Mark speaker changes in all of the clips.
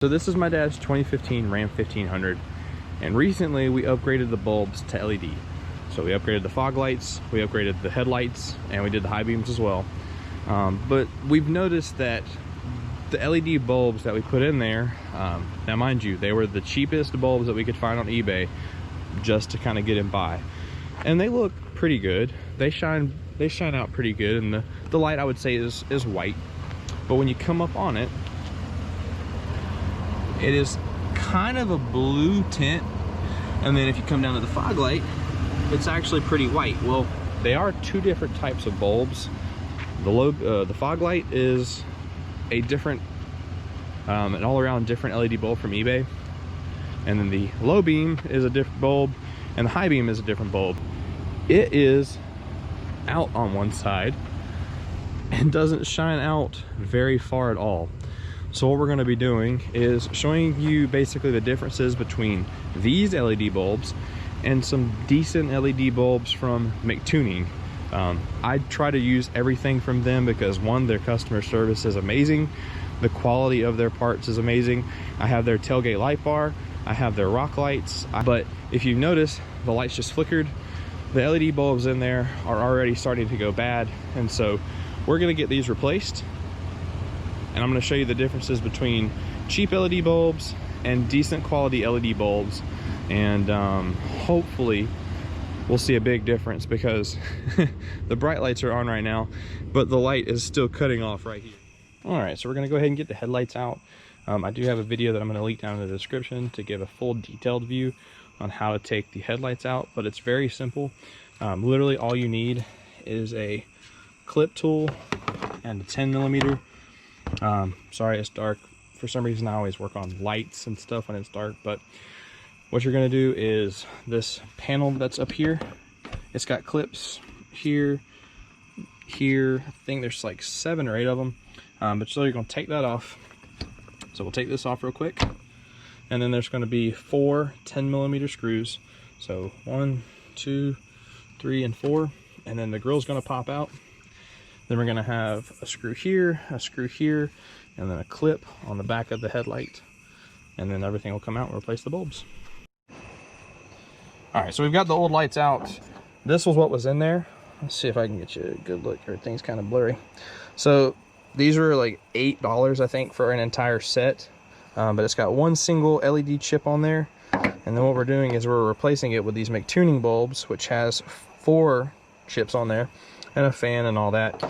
Speaker 1: So this is my dad's 2015 Ram 1500, and recently we upgraded the bulbs to LED. So we upgraded the fog lights, we upgraded the headlights, and we did the high beams as well. But we've noticed that the LED bulbs that we put in there, now mind you, they were the cheapest bulbs that we could find on eBay just to kind of get him by. And they look pretty good. They shine out pretty good, and the light I would say is white. But when you come up on it, it is kind of a blue tint, and then if you come down to the fog light, it's actually pretty white. Well, they are two different types of bulbs. The fog light is a different, an all-around different LED bulb from eBay, and then the low beam is a different bulb, and the high beam is a different bulb. It is out on one side and doesn't shine out very far at all. So what we're going to be doing is showing you basically the differences between these LED bulbs and some decent LED bulbs from Mictuning. I try to use everything from them because, one, their customer service is amazing, the quality of their parts is amazing. I have their tailgate light bar, I have their rock lights, but if you notice, the lights just flickered. The LED bulbs in there are already starting to go bad, and so we're going to get these replaced. And I'm going to show you the differences between cheap LED bulbs and decent quality LED bulbs, and hopefully we'll see a big difference, because the bright lights are on right now, but the light is still cutting off right here. All right, so we're going to go ahead and get the headlights out. I do have a video that I'm going to link down in the description to give a full detailed view on how to take the headlights out, but it's very simple. Literally all you need is a clip tool and a 10mm. Sorry it's dark. For some reason I always work on lights and stuff when it's dark, but what you're going to do is this panel that's up here, it's got clips here, I think there's like 7 or 8 of them, but so you're going to take that off. So we'll take this off real quick, and then there's going to be 4 10mm screws, so 1, 2, 3, and 4, and then the grill's going to pop out. Then we're going to have a screw here, and then a clip on the back of the headlight. And then everything will come out and replace the bulbs. All right, so we've got the old lights out. This was what was in there. Let's see if I can get you a good look. Everything's kind of blurry. So these were like $8, I think, for an entire set. But it's got one single LED chip on there. And then what we're doing is we're replacing it with these Mictuning bulbs, which has 4 chips on there, and a fan and all that.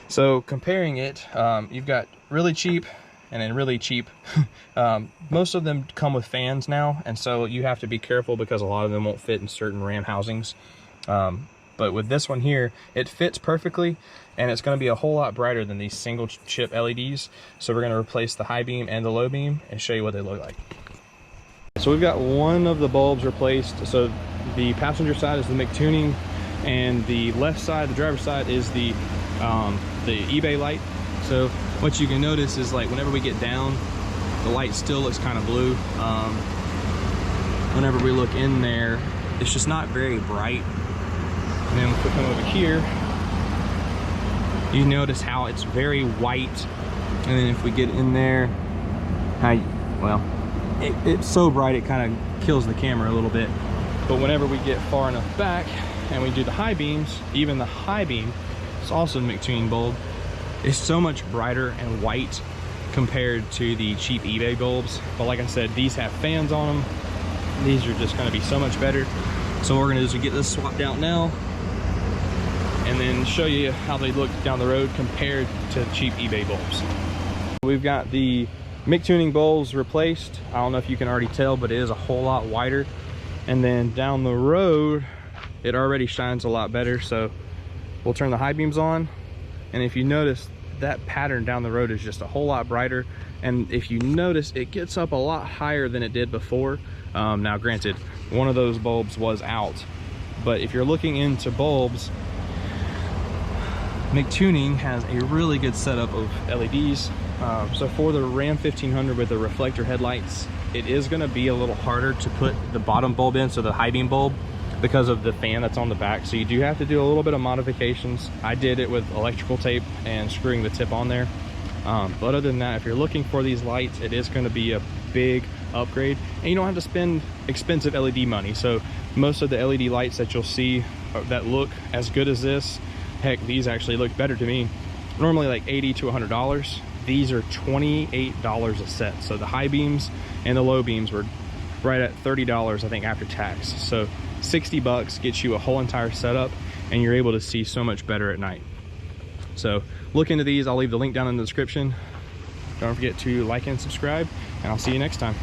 Speaker 1: So comparing it, you've got really cheap and then really cheap. Most of them come with fans now, and so you have to be careful because a lot of them won't fit in certain Ram housings. But with this one here, it fits perfectly, and it's going to be a whole lot brighter than these single chip LEDs. So we're going to replace the high beam and the low beam and show you what they look like. So we've got one of the bulbs replaced. So the passenger side is the Mictuning, and the left side, the driver's side, is the eBay light. So what you can notice is, like, whenever we get down, the light still looks kind of blue. Whenever we look in there, it's just not very bright. And then if we come over here, you notice how it's very white. And then if we get in there, it's so bright it kind of kills the camera a little bit. But whenever we get far enough back and we do the high beams, even the high beam, it's also a Mictuning bulb, it's so much brighter and white compared to the cheap eBay bulbs. But like I said, these have fans on them. These are just going to be so much better. So what we're going to do is get this swapped out now, and then show you how they look down the road compared to cheap eBay bulbs. We've got the Mictuning bulbs replaced. I don't know if you can already tell, but it is a whole lot wider. And then down the road, it already shines a lot better. So we'll turn the high beams on, and if you notice, that pattern down the road is just a whole lot brighter. And if you notice, it gets up a lot higher than it did before. Now granted, one of those bulbs was out, but if you're looking into bulbs, Mictuning has a really good setup of LEDs. So for the Ram 1500 with the reflector headlights, it is going to be a little harder to put the bottom bulb in, so the high beam bulb, because of the fan that's on the back. So you do have to do a little bit of modifications. I did it with electrical tape and screwing the tip on there. But other than that, if you're looking for these lights, it is going to be a big upgrade, and you don't have to spend expensive LED money. So most of the LED lights that you'll see that look as good as this, heck, these actually look better to me, normally like $80 to $100. These are $28 a set. So the high beams and the low beams were right at $30, I think, after tax. So 60 bucks gets you a whole entire setup, and you're able to see so much better at night. So look into these. I'll leave the link down in the description. Don't forget to like and subscribe, and I'll see you next time.